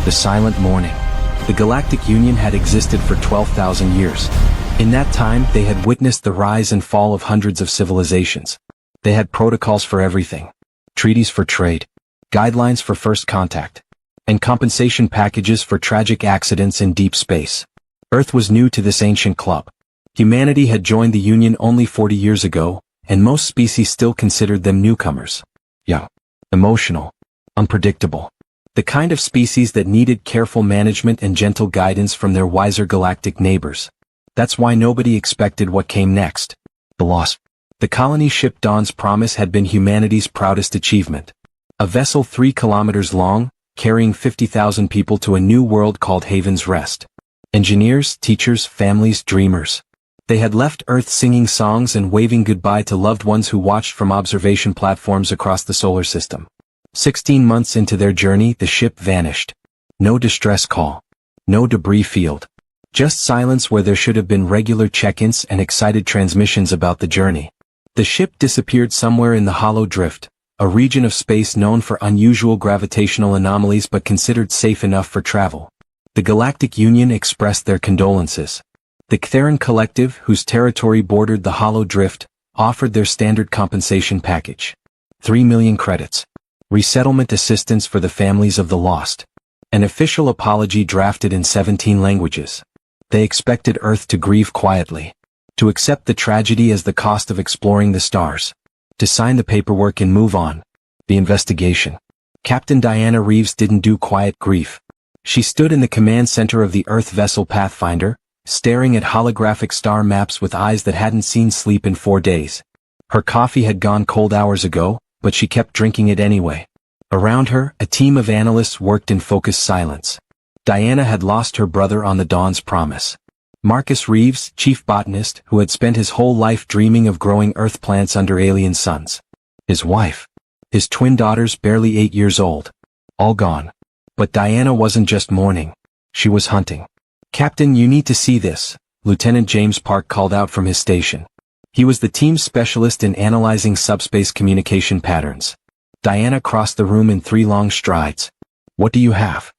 The silent morning. The Galactic Union had existed for 12,000 years. In that time, they had witnessed the rise and fall of hundreds of civilizations. They had protocols for everything. Treaties for trade. Guidelines for first contact. And compensation packages for tragic accidents in deep space. Earth was new to this ancient club. Humanity had joined the Union only 40 years ago, and most species still considered them newcomers. Young. Emotional. Unpredictable. The kind of species that needed careful management and gentle guidance from their wiser galactic neighbors. That's why nobody expected what came next. The loss. The colony ship Dawn's Promise had been humanity's proudest achievement. A vessel 3 kilometers long, carrying 50,000 people to a new world called Haven's Rest. Engineers, teachers, families, dreamers. They had left Earth singing songs and waving goodbye to loved ones who watched from observation platforms across the solar system. 16 months into their journey, the ship vanished. No distress call. No debris field. Just silence where there should have been regular check-ins and excited transmissions about the journey. The ship disappeared somewhere in the Hollow Drift, a region of space known for unusual gravitational anomalies but considered safe enough for travel. The Galactic Union expressed their condolences. The Ctheran Collective, whose territory bordered the Hollow Drift, offered their standard compensation package. 3 million credits. Resettlement assistance for the families of the lost. An official apology drafted in 17 languages. They expected Earth to grieve quietly. To accept the tragedy as the cost of exploring the stars. To sign the paperwork and move on. The investigation. Captain Diana Reeves didn't do quiet grief. She stood in the command center of the Earth vessel Pathfinder, staring at holographic star maps with eyes that hadn't seen sleep in 4 days. Her coffee had gone cold hours ago, but she kept drinking it anyway. Around her, a team of analysts worked in focused silence. Diana had lost her brother on the Dawn's Promise. Marcus Reeves, chief botanist, who had spent his whole life dreaming of growing Earth plants under alien suns. His wife. His twin daughters, barely 8 years old. All gone. But Diana wasn't just mourning. She was hunting. "Captain, you need to see this," Lieutenant James Park called out from his station. He was the team's specialist in analyzing subspace communication patterns. Diana crossed the room in 3 long strides. "What do you have?"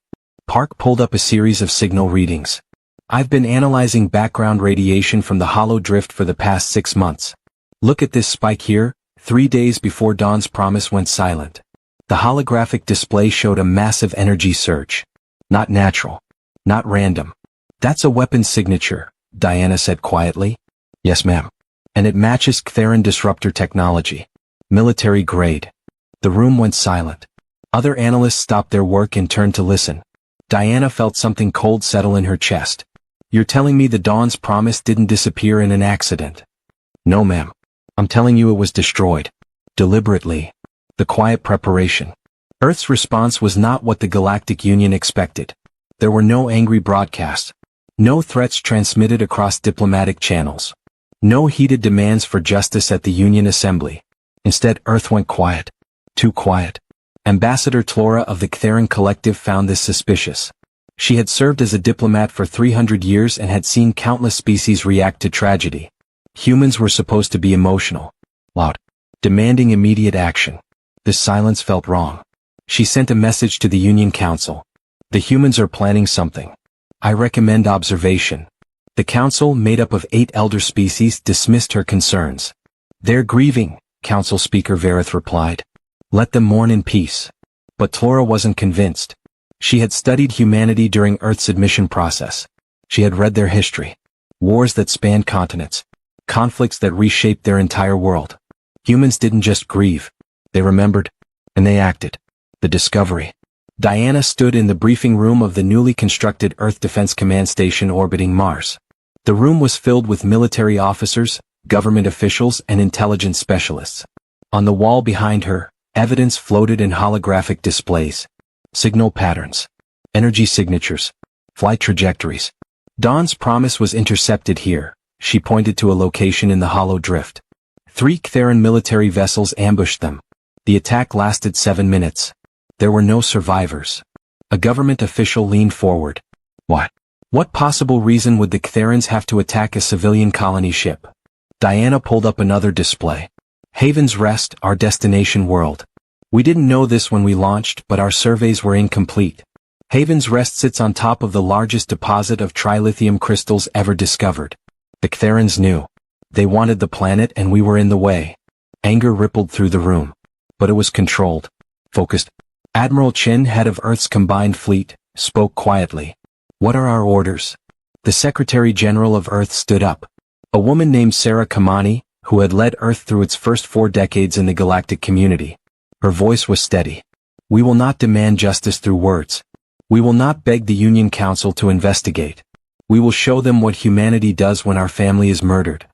Park pulled up a series of signal readings. "I've been analyzing background radiation from the Hollow Drift for the past 6 months. Look at this spike here, 3 days before Dawn's Promise went silent." The holographic display showed a massive energy surge. "Not natural. Not random. That's a weapons signature," Diana said quietly. "Yes, ma'am. And it matches Ctheran disruptor technology. Military grade." The room went silent. Other analysts stopped their work and turned to listen. Diana felt something cold settle in her chest. "You're telling me the Dawn's Promise didn't disappear in an accident?" "No, ma'am. I'm telling you it was destroyed. Deliberately. The quiet preparation." Earth's response was not what the Galactic Union expected. There were no angry broadcasts. No threats transmitted across diplomatic channels. No heated demands for justice at the Union Assembly. Instead, Earth went quiet. Too quiet. Ambassador Tlora of the Ctheran Collective found this suspicious. She had served as a diplomat for 300 years and had seen countless species react to tragedy. Humans were supposed to be emotional. Loud. Demanding immediate action. This silence felt wrong. She sent a message to the Union Council. "The humans are planning something. I recommend observation." The council, made up of 8 elder species, dismissed her concerns. "They're grieving," Council Speaker Verith replied. "Let them mourn in peace." But Tlora wasn't convinced. She had studied humanity during Earth's admission process. She had read their history. Wars that spanned continents. Conflicts that reshaped their entire world. Humans didn't just grieve. They remembered. And they acted. The discovery. Diana stood in the briefing room of the newly constructed Earth Defense Command Station orbiting Mars. The room was filled with military officers, government officials, and intelligence specialists. On the wall behind her, evidence floated in holographic displays. Signal patterns. Energy signatures. Flight trajectories. Dawn's Promise was intercepted here. She pointed to a location in the Hollow Drift. 3 Ctheran military vessels ambushed them. The attack lasted 7 minutes. There were no survivors. A government official leaned forward. "Why? What possible reason would the Ctherans have to attack a civilian colony ship?" Diana pulled up another display. "Haven's Rest, our destination world. We didn't know this when we launched, but our surveys were incomplete. Haven's Rest sits on top of the largest deposit of trilithium crystals ever discovered. The Ctharans knew. They wanted the planet and we were in the way. Anger rippled through the room. But it was controlled. Focused. Admiral Chin, head of Earth's combined fleet, spoke quietly. What are our orders? The Secretary General of Earth stood up. A woman named Sarah Kamani, who had led Earth through its first 4 decades in the galactic community. Her voice was steady. We will not demand justice through words. We will not beg the Union Council to investigate. We will show them what humanity does when our family is murdered.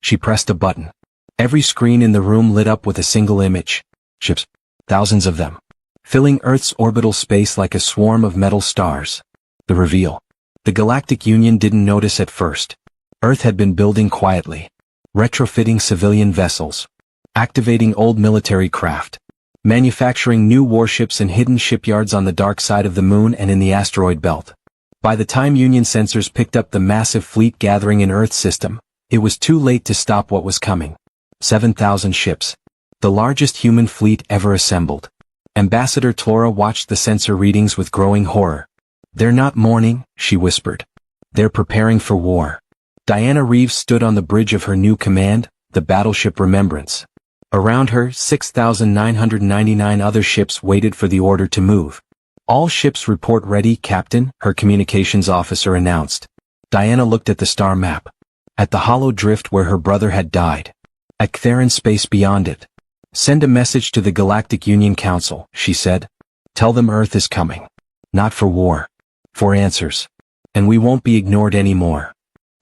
She pressed a button. Every screen in the room lit up with a single image. Ships. Thousands of them. Filling Earth's orbital space like a swarm of metal stars. The reveal. The Galactic Union didn't notice at first. Earth had been building quietly. Retrofitting civilian vessels. Activating old military craft. Manufacturing new warships in hidden shipyards on the dark side of the moon and in the asteroid belt. By the time Union sensors picked up the massive fleet gathering in Earth's system, it was too late to stop what was coming. 7,000 ships. The largest human fleet ever assembled. Ambassador Tlora watched the sensor readings with growing horror. They're not mourning, she whispered. They're preparing for war. Diana Reeves stood on the bridge of her new command, the battleship Remembrance. Around her, 6,999 other ships waited for the order to move. All ships report ready, Captain, her communications officer announced. Diana looked at the star map. At the hollow drift where her brother had died. At Ctharan space beyond it. Send a message to the Galactic Union Council, she said. Tell them Earth is coming. Not for war. For answers. And we won't be ignored anymore.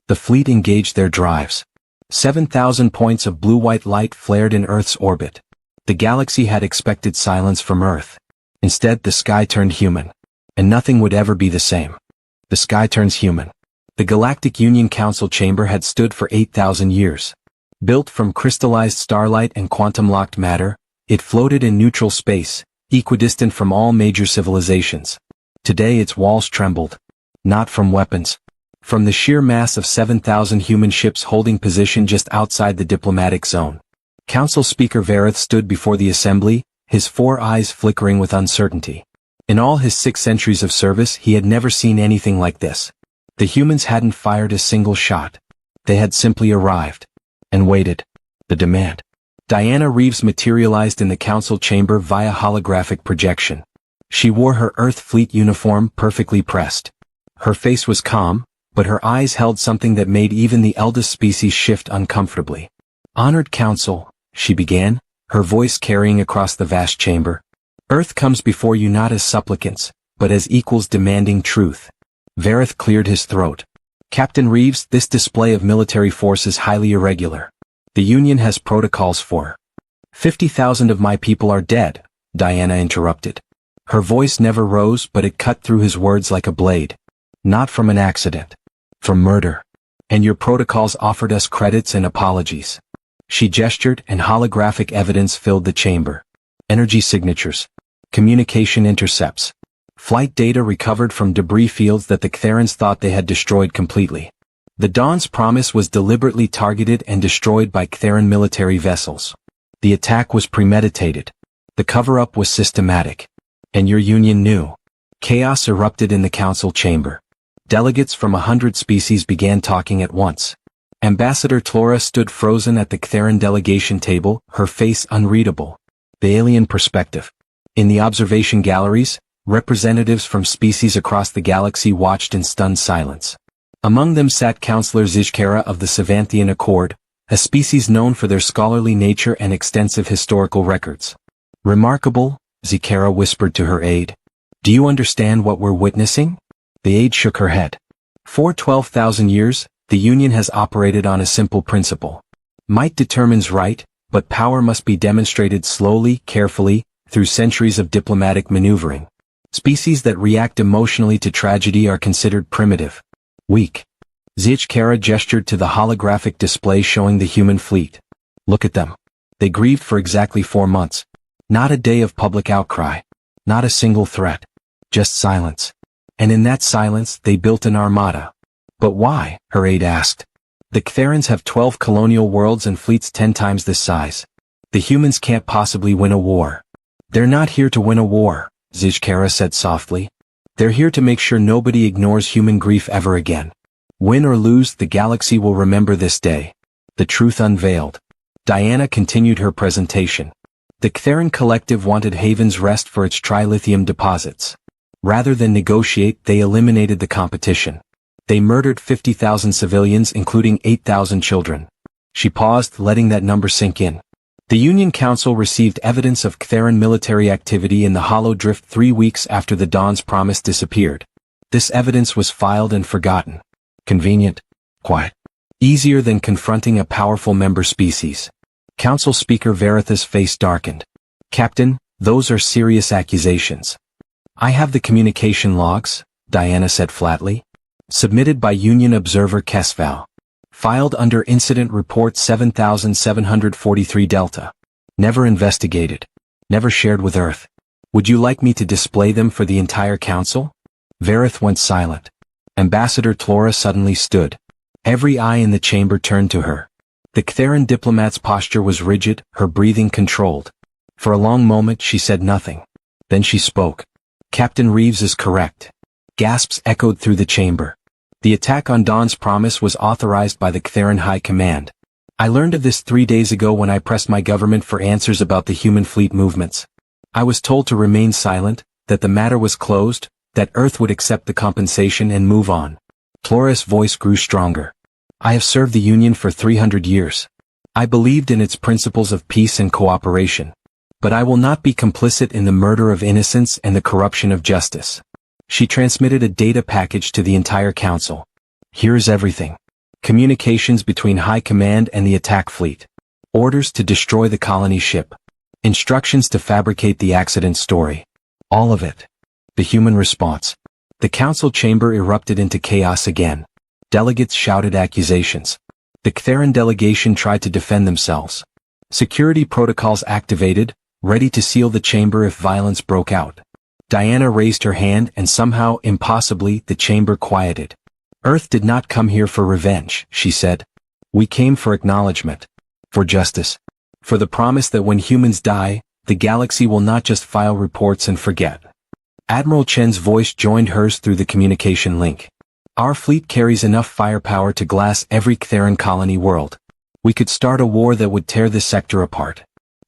The fleet engaged their drives. 7,000 points of blue-white light flared in Earth's orbit. The galaxy had expected silence from Earth. Instead, the sky turned human. And nothing would ever be the same. The sky turns human. The Galactic Union Council chamber had stood for 8,000 years. Built from crystallized starlight and quantum-locked matter, it floated in neutral space, equidistant from all major civilizations. Today its walls trembled. Not from weapons. From the sheer mass of 7,000 human ships holding position just outside the diplomatic zone. Council Speaker Vareth stood before the assembly, his 4 eyes flickering with uncertainty. In all his 6 centuries of service he had never seen anything like this. The humans hadn't fired a single shot. They had simply arrived. And waited. The demand. Diana Reeves materialized in the council chamber via holographic projection. She wore her Earth Fleet uniform perfectly pressed. Her face was calm, but her eyes held something that made even the eldest species shift uncomfortably. Honored Council, she began, her voice carrying across the vast chamber. Earth comes before you not as supplicants, but as equals demanding truth. Vareth cleared his throat. Captain Reeves, this display of military force is highly irregular. The Union has protocols for. 50,000 of my people are dead, Diana interrupted. Her voice never rose, but it cut through his words like a blade. Not from an accident. From murder. And your protocols offered us credits and apologies. She gestured, and holographic evidence filled the chamber. Energy signatures. Communication intercepts. Flight data recovered from debris fields that the Ctharans thought they had destroyed completely. The Dawn's Promise was deliberately targeted and destroyed by Ctharan military vessels. The attack was premeditated. The cover-up was systematic. And your Union knew. Chaos erupted in the council chamber. Delegates from 100 species began talking at once. Ambassador Tlora stood frozen at the Ctharan delegation table, her face unreadable. The alien perspective. In the observation galleries, representatives from species across the galaxy watched in stunned silence. Among them sat Counselor Zizkara of the Savanthian Accord, a species known for their scholarly nature and extensive historical records. Remarkable, Zizkara whispered to her aide. Do you understand what we're witnessing? The aide shook her head. For 12,000 years, the Union has operated on a simple principle. Might determines right, but power must be demonstrated slowly, carefully, through centuries of diplomatic maneuvering. Species that react emotionally to tragedy are considered primitive. Weak. Zizkara gestured to the holographic display showing the human fleet. Look at them. They grieved for exactly 4 months. Not a day of public outcry. Not a single threat. Just silence. And in that silence, they built an armada. But why? Her aide asked. The Ctharans have 12 colonial worlds and fleets 10 times this size. The humans can't possibly win a war. They're not here to win a war, Zizkara said softly. They're here to make sure nobody ignores human grief ever again. Win or lose, the galaxy will remember this day. The truth unveiled. Diana continued her presentation. The Ctheran Collective wanted Haven's Rest for its trilithium deposits. Rather than negotiate, they eliminated the competition. They murdered 50,000 civilians, including 8,000 children. She paused, letting that number sink in. The Union Council received evidence of Ctheran military activity in the Hollow Drift 3 weeks after the Dawn's Promise disappeared. This evidence was filed and forgotten. Convenient. Quiet. Easier than confronting a powerful member species. Council Speaker Verith's face darkened. Captain, those are serious accusations. I have the communication logs, Diana said flatly. Submitted by Union Observer Kesval. Filed under Incident Report 7743 Delta. Never investigated. Never shared with Earth. Would you like me to display them for the entire council? Verith went silent. Ambassador Tlora suddenly stood. Every eye in the chamber turned to her. The Ctheran diplomat's posture was rigid, her breathing controlled. For a long moment she said nothing. Then she spoke. Captain Reeves is correct. Gasps echoed through the chamber. The attack on Dawn's Promise was authorized by the Ctheran High Command. I learned of this 3 days ago when I pressed my government for answers about the human fleet movements. I was told to remain silent, that the matter was closed, that Earth would accept the compensation and move on. Tlora's voice grew stronger. I have served the Union for 300 years. I believed in its principles of peace and cooperation. But I will not be complicit in the murder of innocents and the corruption of justice. She transmitted a data package to the entire council. Here is everything. Communications between High Command and the attack fleet. Orders to destroy the colony ship. Instructions to fabricate the accident story. All of it. The human response. The council chamber erupted into chaos again. Delegates shouted accusations. The Ctheran delegation tried to defend themselves. Security protocols activated, ready to seal the chamber if violence broke out. Diana raised her hand and somehow, impossibly, the chamber quieted. Earth did not come here for revenge, she said. We came for acknowledgement. For justice. For the promise that when humans die, the galaxy will not just file reports and forget. Admiral Chen's voice joined hers through the communication link. Our fleet carries enough firepower to glass every Ctheran colony world. We could start a war that would tear this sector apart.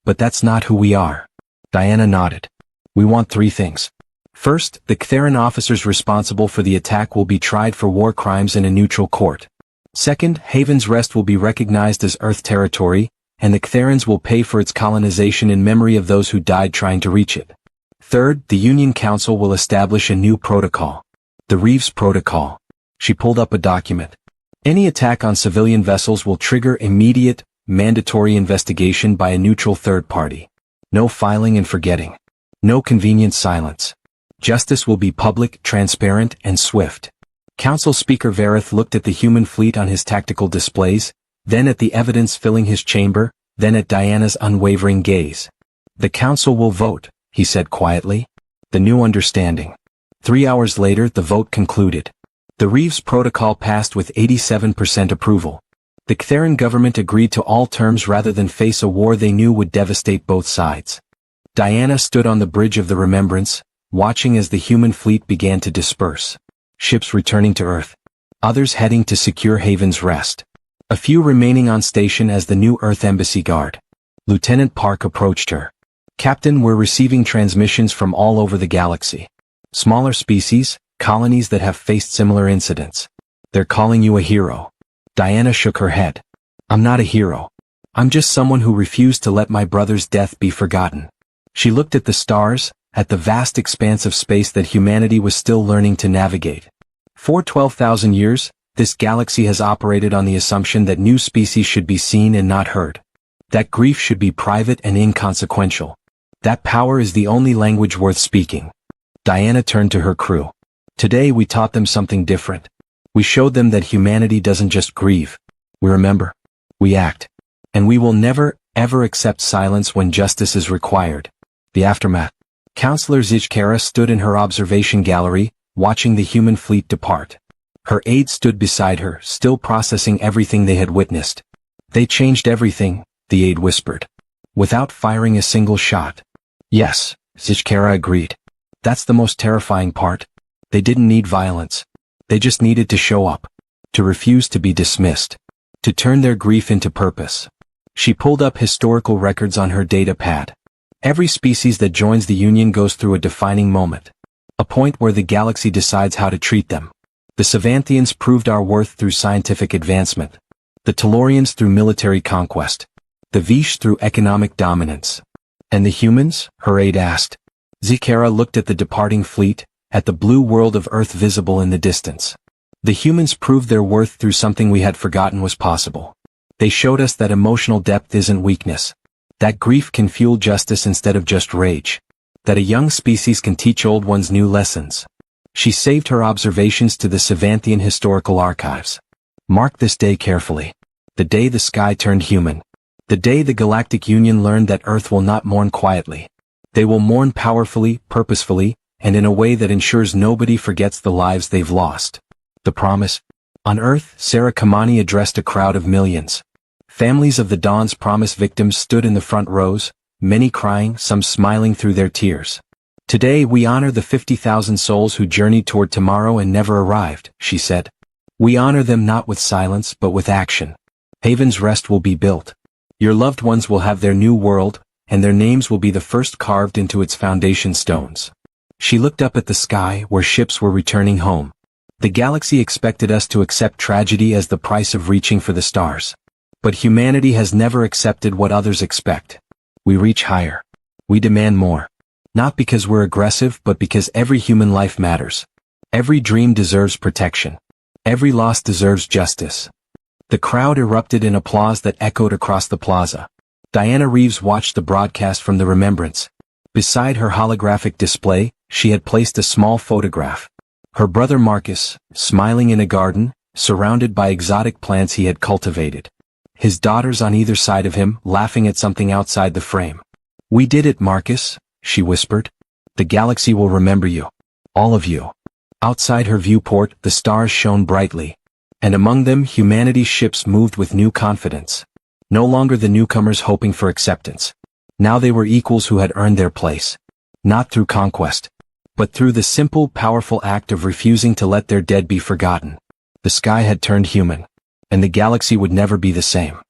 But that's not who we are. Diana nodded. We want 3 things. First, the Ctheran officers responsible for the attack will be tried for war crimes in a neutral court. Second, Haven's Rest will be recognized as Earth territory, and the Ctherans will pay for its colonization in memory of those who died trying to reach it. Third, the Union Council will establish a new protocol. The Reeves Protocol. She pulled up a document. Any attack on civilian vessels will trigger immediate, mandatory investigation by a neutral third party. No filing and forgetting. No convenient silence. Justice will be public, transparent, and swift. Council Speaker Verith looked at the human fleet on his tactical displays, then at the evidence filling his chamber, then at Diana's unwavering gaze. The council will vote, he said quietly. The new understanding. 3 hours later the vote concluded. The Reeves Protocol passed with 87% approval. The Ctheran government agreed to all terms rather than face a war they knew would devastate both sides. Diana stood on the bridge of the Remembrance, watching as the human fleet began to disperse. Ships returning to Earth. Others heading to secure Haven's Rest. A few remaining on station as the new Earth Embassy Guard. Lieutenant Park approached her. Captain, we're receiving transmissions from all over the galaxy. Smaller species, colonies that have faced similar incidents. They're calling you a hero. Diana shook her head. I'm not a hero. I'm just someone who refused to let my brother's death be forgotten. She looked at the stars, at the vast expanse of space that humanity was still learning to navigate. For 12,000 years, this galaxy has operated on the assumption that new species should be seen and not heard. That grief should be private and inconsequential. That power is the only language worth speaking. Diana turned to her crew. Today we taught them something different. We showed them that humanity doesn't just grieve. We remember. We act. And we will never, ever accept silence when justice is required. The aftermath. Counselor Zijkara stood in her observation gallery, watching the human fleet depart. Her aide stood beside her, still processing everything they had witnessed. They changed everything, the aide whispered. Without firing a single shot. Yes, Zijkara agreed. That's the most terrifying part. They didn't need violence. They just needed to show up. To refuse to be dismissed. To turn their grief into purpose. She pulled up historical records on her data pad. Every species that joins the Union goes through a defining moment. A point where the galaxy decides how to treat them. The Savanthians proved our worth through scientific advancement. The Tellurians through military conquest. The Vish through economic dominance. And the humans? Her aide asked. Zikara looked at the departing fleet, at the blue world of Earth visible in the distance. The humans proved their worth through something we had forgotten was possible. They showed us that emotional depth isn't weakness. That grief can fuel justice instead of just rage. That a young species can teach old ones new lessons. She saved her observations to the Savanthian historical archives. Mark this day carefully. The day the sky turned human. The day the Galactic Union learned that Earth will not mourn quietly. They will mourn powerfully, purposefully, and in a way that ensures nobody forgets the lives they've lost. The promise. On Earth, Sarah Kamani addressed a crowd of millions. Families of the Dawn's promise victims stood in the front rows, many crying, some smiling through their tears. Today we honor the 50,000 souls who journeyed toward tomorrow and never arrived, she said. We honor them not with silence but with action. Haven's Rest will be built. Your loved ones will have their new world, and their names will be the first carved into its foundation stones. She looked up at the sky where ships were returning home. The galaxy expected us to accept tragedy as the price of reaching for the stars. But humanity has never accepted what others expect. We reach higher. We demand more. Not because we're aggressive but because every human life matters. Every dream deserves protection. Every loss deserves justice. The crowd erupted in applause that echoed across the plaza. Diana Reeves watched the broadcast from the remembrance. Beside her holographic display, she had placed a small photograph. Her brother Marcus, smiling in a garden, surrounded by exotic plants he had cultivated. His daughters on either side of him, laughing at something outside the frame. We did it, Marcus, she whispered. The galaxy will remember you. All of you. Outside her viewport, the stars shone brightly. And among them, humanity's ships moved with new confidence. No longer the newcomers hoping for acceptance. Now they were equals who had earned their place. Not through conquest, but through the simple, powerful act of refusing to let their dead be forgotten. The sky had turned human, and the galaxy would never be the same.